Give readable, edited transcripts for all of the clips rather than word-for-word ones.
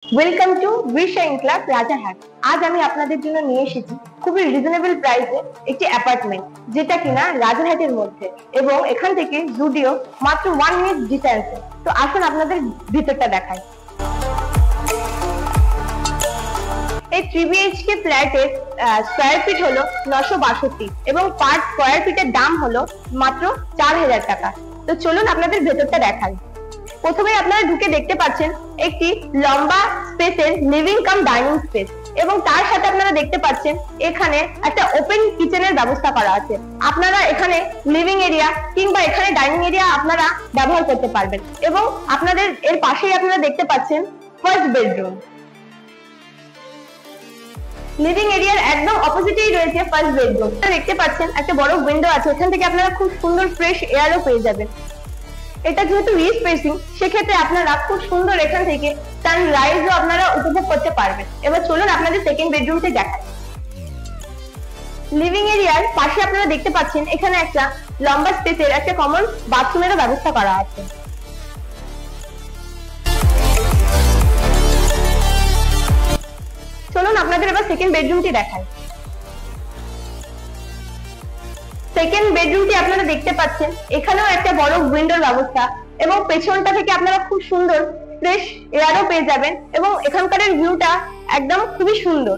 Welcome to উইশা ইনক্লাব রাজারহাট। আজ আমি আপনাদের জন্য নিয়ে এসেছি খুবই রিজনেবল প্রাইসে একটি অ্যাপার্টমেন্ট, যেটা কিনা রাজারহাটের মধ্যে এবং এখান থেকে জুডিও মাত্র 1 মিনিট ডিস্টেন্সে। তো আসুন আপনাদের ভিতরটা দেখাই। এই 3 BHK ফ্ল্যাটের স্কয়ার ফিট হলো 962 এবং পার স্কয়ার ফিটের দাম হলো মাত্র 4000 টাকা। তো চলুন আপনাদের ভেতরটা দেখাই। প্রথমে আপনারা ঢুকে দেখতে পাচ্ছেন একটি লম্বা স্পেসের লিভিং কাম ডাইনিং স্পেস এবং তার সাথে আপনারা দেখতে পাচ্ছেন এখানে একটা ওপেন কিচেনের ব্যবস্থা করা আছে। আপনারা এখানে লিভিং এরিয়া কিংবা এখানে ডাইনিং এরিয়া আপনারা ব্যবহার করতে পারবেন এবং আপনাদের এর পাশেই আপনারা দেখতে পাচ্ছেন ফার্স্ট বেডরুম। লিভিং এরিয়ার একদম অপোজিটেই রয়েছে ফার্স্ট বেডরুম। দেখতে পাচ্ছেন একটা বড় উইন্ডো আছে, এখান থেকে আপনারা খুব সুন্দর ফ্রেশ এয়ারও পেয়ে যাবেন। এটা যেহেতু ইস্ট ফেসিং, সেক্ষেত্রে আপনারা খুব সুন্দর এখান থেকে সানরাইজও আপনারা উপভোগ করতে পারবেন। এবার চলুন আপনাদের সেকেন্ড বেডরুমটি দেখাই। লিভিং এরিয়ার পাশে আপনারা দেখতে পাচ্ছেন এখানে একটা লম্বা স্পেসের একটা কমন বাথরুমেরও ব্যবস্থা করা আছে। চলুন আপনাদের এবার সেকেন্ড বেডরুমটি দেখাই। সেকেন্ড বেডরুমটি আপনারা দেখতে পাচ্ছেন এখানেও একটা বড় উইন্ডোর ব্যবস্থা এবং পেছনটা থেকে আপনারা খুব সুন্দর ফ্রেশ এয়ারও পেয়ে যাবেন এবং এখানকার ভিউটা একদম খুবই সুন্দর।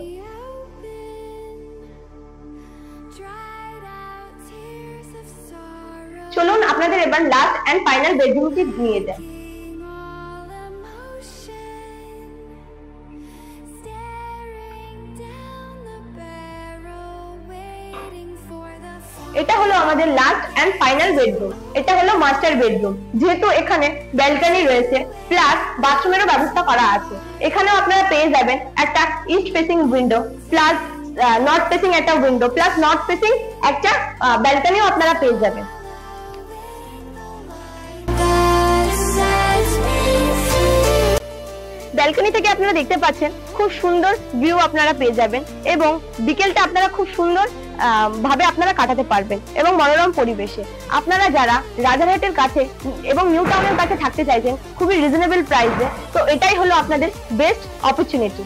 চলুন আপনাদের এবার লাস্ট এন্ড ফাইনাল বেডরুমটি নিয়ে যাই। এটা হলো আমাদের লাস্ট এন্ড ফাইনাল বেডরুম। এটা হলো মাস্টার বেডরুম। যেহেতু এখানে ব্যালকনি রয়েছে প্লাস বাথরুমেরও ব্যবস্থা করা আছে, এখানেও আপনারা পেয়ে যাবেন একটা east facing window plus north facing একটা উইন্ডো প্লাস নর্থ ফেসিং একটা ব্যালকনিও আপনারা পেয়ে যাবেন। ব্যালকনি থেকে আপনারা দেখতে পাচ্ছেন খুব সুন্দর ভিউ আপনারা পেয়ে যাবেন এবং বিকেলটা আপনারা খুব সুন্দর ভাবে আপনারা কাটাতে পারবেন এবং মনোরম পরিবেশে। আপনারা যারা রাজারহাটের কাছে এবং নিউ টাউনের কাছে থাকতে চাইছেন খুবই রিজনেবল প্রাইসে, তো এটাই হলো আপনাদের বেস্ট অপরচুনিটি।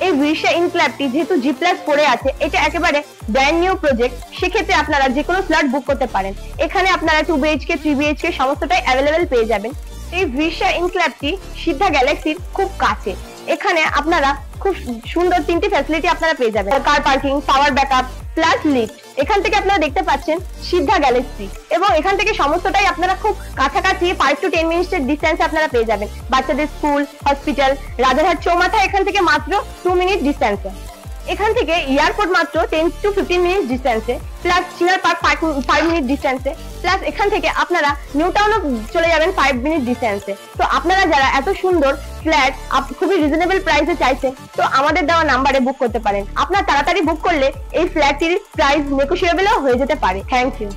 এই উইশা ইনক্লাবটি যেহেতু G+4 আছে, এটা একেবারে ব্র্যান্ড নিউ প্রজেক্ট, সেক্ষেত্রে আপনারা যে কোনো ফ্ল্যাট বুক করতে পারেন। এখানে আপনারা 2 BHK 3 BHK সমস্তটাই অ্যাভেলেবেল পেয়ে যাবেন। এই উইশা ইনক্লাবটি সিদ্ধা গ্যালাক্সির খুব কাছে। এখানে আপনারা খুব সুন্দর 3টি ফ্যাসিলিটি আপনারা পেয়ে যাবেন: car parking, power backup plus lift. এখান থেকে আপনারা দেখতে পাচ্ছেন সিদ্ধা গ্যালাক্সি এবং এখান থেকে সমস্তটাই আপনারা খুব কাছাকাছি 5 to 10 মিনিটের ডিস্টেন্সে আপনারা পেয়ে যাবেন। বাচ্চাদের স্কুল, হসপিটাল, রাজারহাট চৌমাথা এখান থেকে মাত্র 2 মিনিট ডিস্টেন্সে। এখান থেকে এয়ারপোর্ট মাত্র 10 to 15 মিনিট ডিস্টেন্সে প্লাস চিনার পার্ক 5 মিনিট ডিস্টেন্সে প্লাস এখান থেকে আপনারা নিউ টাউনও চলে যাবেন 5 মিনিট ডিস্টেন্সে। তো আপনারা যারা এত সুন্দর ফ্ল্যাট খুবই রিজনেবল প্রাইসে চাইছেন, তো আমাদের দেওয়া নাম্বারে বুক করতে পারেন। আপনার তাড়াতাড়ি বুক করলে এই ফ্ল্যাটটির প্রাইস নেগোশিয়েবলও হয়ে যেতে পারে। Thank you.